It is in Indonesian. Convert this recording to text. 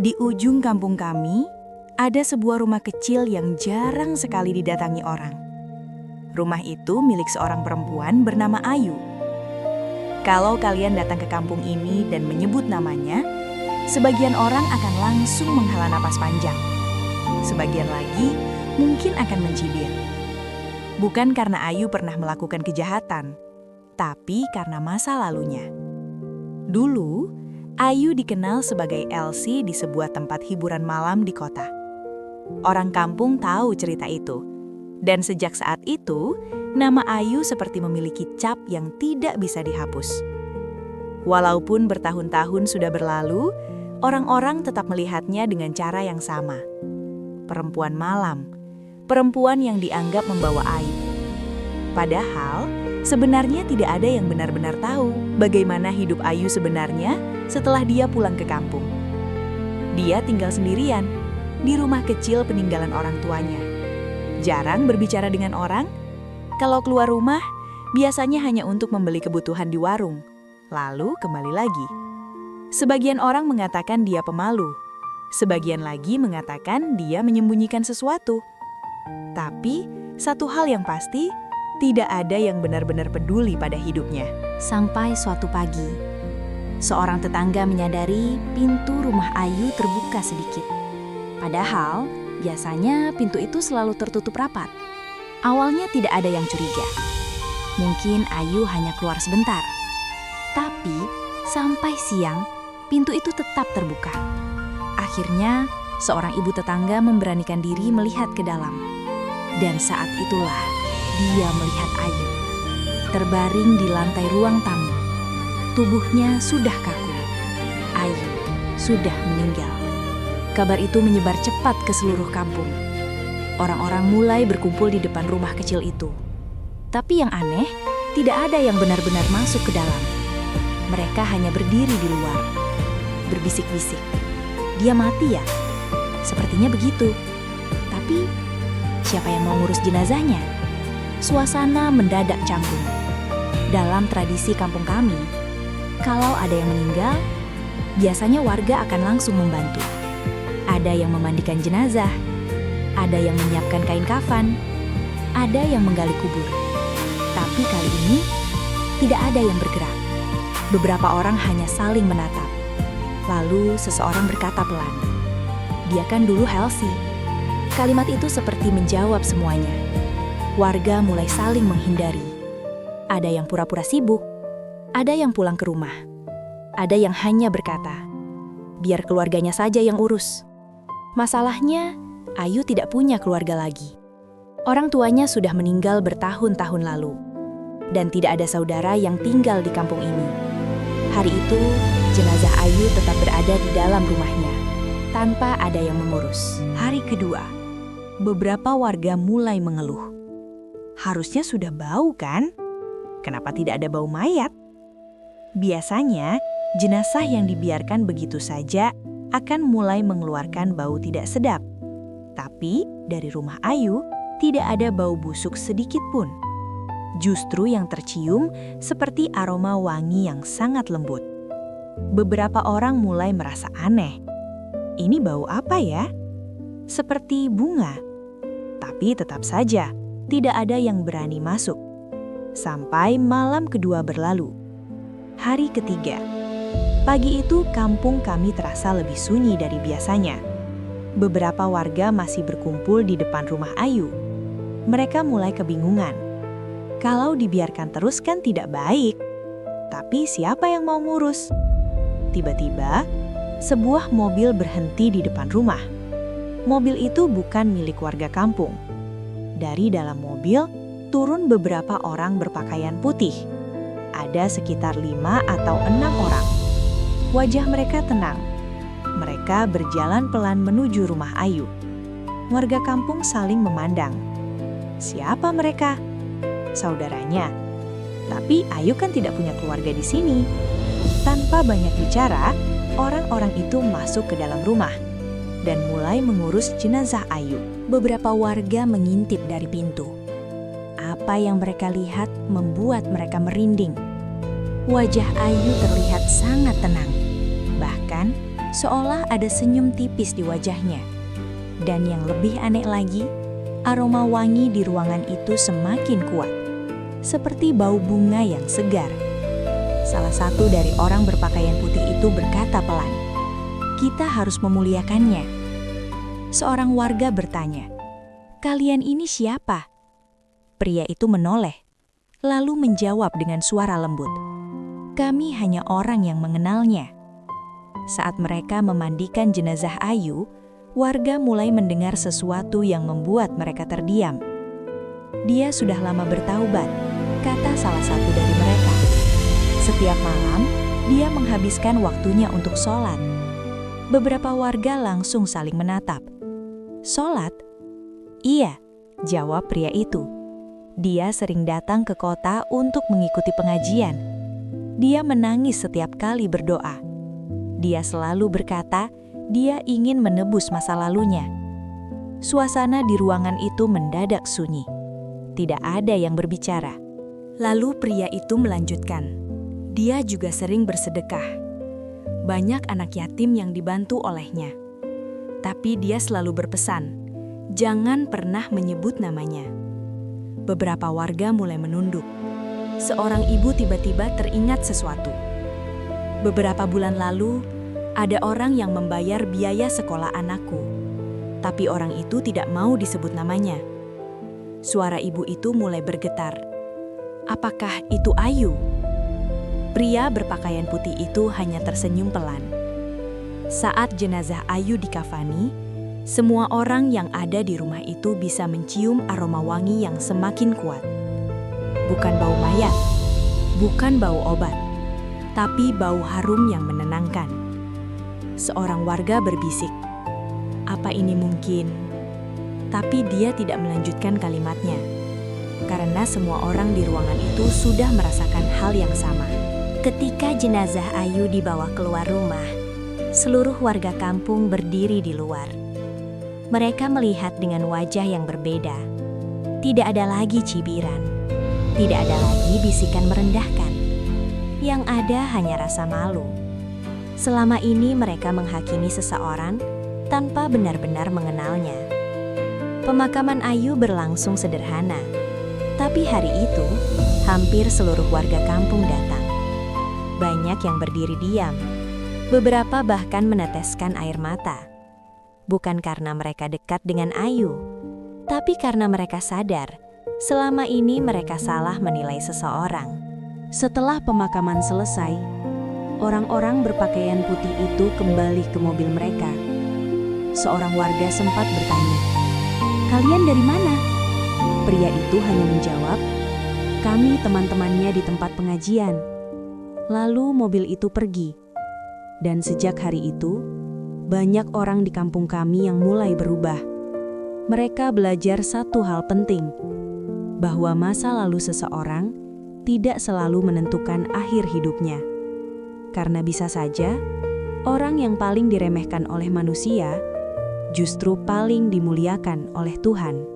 Di ujung kampung kami, ada sebuah rumah kecil yang jarang sekali didatangi orang. Rumah itu milik seorang perempuan bernama Ayu. Kalau kalian datang ke kampung ini dan menyebut namanya, sebagian orang akan langsung menghela napas panjang. Sebagian lagi mungkin akan mencibir. Bukan karena Ayu pernah melakukan kejahatan, tapi karena masa lalunya. Dulu, Ayu dikenal sebagai Elsie di sebuah tempat hiburan malam di kota. Orang kampung tahu cerita itu, dan sejak saat itu, nama Ayu seperti memiliki cap yang tidak bisa dihapus. Walaupun bertahun-tahun sudah berlalu, orang-orang tetap melihatnya dengan cara yang sama. Perempuan malam, perempuan yang dianggap membawa aib. Padahal, sebenarnya tidak ada yang benar-benar tahu bagaimana hidup Ayu sebenarnya setelah dia pulang ke kampung. Dia tinggal sendirian di rumah kecil peninggalan orang tuanya. Jarang berbicara dengan orang. Kalau keluar rumah, biasanya hanya untuk membeli kebutuhan di warung, lalu kembali lagi. Sebagian orang mengatakan dia pemalu. Sebagian lagi mengatakan dia menyembunyikan sesuatu. Tapi, satu hal yang pasti, tidak ada yang benar-benar peduli pada hidupnya. Sampai suatu pagi, seorang tetangga menyadari pintu rumah Ayu terbuka sedikit. Padahal, biasanya pintu itu selalu tertutup rapat. Awalnya tidak ada yang curiga. Mungkin Ayu hanya keluar sebentar. Tapi, sampai siang, pintu itu tetap terbuka. Akhirnya, seorang ibu tetangga memberanikan diri melihat ke dalam. Dan saat itulah, dia melihat Ayu terbaring di lantai ruang tamu. Tubuhnya sudah kaku. Ayu sudah meninggal. Kabar itu menyebar cepat ke seluruh kampung. Orang-orang mulai berkumpul di depan rumah kecil itu. Tapi yang aneh, tidak ada yang benar-benar masuk ke dalam. Mereka hanya berdiri di luar, berbisik-bisik. Dia mati ya? Sepertinya begitu. Tapi, siapa yang mau ngurus jenazahnya? Suasana mendadak canggung. Dalam tradisi kampung kami, kalau ada yang meninggal, biasanya warga akan langsung membantu. Ada yang memandikan jenazah, ada yang menyiapkan kain kafan, ada yang menggali kubur. Tapi kali ini, tidak ada yang bergerak. Beberapa orang hanya saling menatap. Lalu seseorang berkata pelan, "Dia kan dulu Elsie." Kalimat itu seperti menjawab semuanya. Warga mulai saling menghindari. Ada yang pura-pura sibuk, ada yang pulang ke rumah. Ada yang hanya berkata, "Biar keluarganya saja yang urus." Masalahnya, Ayu tidak punya keluarga lagi. Orang tuanya sudah meninggal bertahun-tahun lalu. Dan tidak ada saudara yang tinggal di kampung ini. Hari itu, jenazah Ayu tetap berada di dalam rumahnya, tanpa ada yang mengurus. Hari kedua, beberapa warga mulai mengeluh. Harusnya sudah bau kan? Kenapa tidak ada bau mayat? Biasanya, jenazah yang dibiarkan begitu saja akan mulai mengeluarkan bau tidak sedap. Tapi, dari rumah Ayu, tidak ada bau busuk sedikit pun. Justru yang tercium seperti aroma wangi yang sangat lembut. Beberapa orang mulai merasa aneh. Ini bau apa ya? Seperti bunga. Tapi tetap saja, tidak ada yang berani masuk. Sampai malam kedua berlalu. Hari ketiga. Pagi itu kampung kami terasa lebih sunyi dari biasanya. Beberapa warga masih berkumpul di depan rumah Ayu. Mereka mulai kebingungan. Kalau dibiarkan terus kan tidak baik. Tapi siapa yang mau ngurus? Tiba-tiba, sebuah mobil berhenti di depan rumah. Mobil itu bukan milik warga kampung. Dari dalam mobil, turun beberapa orang berpakaian putih. Ada sekitar 5 atau 6 orang. Wajah mereka tenang. Mereka berjalan pelan menuju rumah Ayu. Warga kampung saling memandang. Siapa mereka? Saudaranya. Tapi Ayu kan tidak punya keluarga di sini. Tanpa banyak bicara, orang-orang itu masuk ke dalam rumah dan mulai mengurus jenazah Ayu. Beberapa warga mengintip dari pintu. Apa yang mereka lihat membuat mereka merinding. Wajah Ayu terlihat sangat tenang. Bahkan, seolah ada senyum tipis di wajahnya. Dan yang lebih aneh lagi, aroma wangi di ruangan itu semakin kuat, seperti bau bunga yang segar. Salah satu dari orang berpakaian putih itu berkata pelan, "Kita harus memuliakannya." Seorang warga bertanya, "Kalian ini siapa?" Pria itu menoleh, lalu menjawab dengan suara lembut, "Kami hanya orang yang mengenalnya." Saat mereka memandikan jenazah Ayu, warga mulai mendengar sesuatu yang membuat mereka terdiam. "Dia sudah lama bertaubat," kata salah satu dari mereka. "Setiap malam, dia menghabiskan waktunya untuk sholat." Beberapa warga langsung saling menatap. "Sholat?" "Iya," jawab pria itu. "Dia sering datang ke kota untuk mengikuti pengajian. Dia menangis setiap kali berdoa. Dia selalu berkata, dia ingin menebus masa lalunya." Suasana di ruangan itu mendadak sunyi. Tidak ada yang berbicara. Lalu pria itu melanjutkan, "Dia juga sering bersedekah. Banyak anak yatim yang dibantu olehnya. Tapi dia selalu berpesan, jangan pernah menyebut namanya." Beberapa warga mulai menunduk. Seorang ibu tiba-tiba teringat sesuatu. "Beberapa bulan lalu, ada orang yang membayar biaya sekolah anakku. Tapi orang itu tidak mau disebut namanya." Suara ibu itu mulai bergetar. "Apakah itu Ayu?" Pria berpakaian putih itu hanya tersenyum pelan. Saat jenazah Ayu dikafani, semua orang yang ada di rumah itu bisa mencium aroma wangi yang semakin kuat. Bukan bau mayat, bukan bau obat, tapi bau harum yang menenangkan. Seorang warga berbisik, "Apa ini mungkin?" Tapi dia tidak melanjutkan kalimatnya, karena semua orang di ruangan itu sudah merasakan hal yang sama. Ketika jenazah Ayu dibawa keluar rumah, seluruh warga kampung berdiri di luar. Mereka melihat dengan wajah yang berbeda. Tidak ada lagi cibiran, tidak ada lagi bisikan merendahkan. Yang ada hanya rasa malu. Selama ini mereka menghakimi seseorang tanpa benar-benar mengenalnya. Pemakaman Ayu berlangsung sederhana, tapi hari itu hampir seluruh warga kampung datang. Banyak yang berdiri diam, beberapa bahkan meneteskan air mata. Bukan karena mereka dekat dengan Ayu, tapi karena mereka sadar selama ini mereka salah menilai seseorang. Setelah pemakaman selesai, orang-orang berpakaian putih itu kembali ke mobil mereka. Seorang warga sempat bertanya, "Kalian dari mana?" Pria itu hanya menjawab, "Kami teman-temannya di tempat pengajian." Lalu mobil itu pergi. Dan sejak hari itu, banyak orang di kampung kami yang mulai berubah. Mereka belajar satu hal penting, bahwa masa lalu seseorang tidak selalu menentukan akhir hidupnya. Karena bisa saja, orang yang paling diremehkan oleh manusia justru paling dimuliakan oleh Tuhan.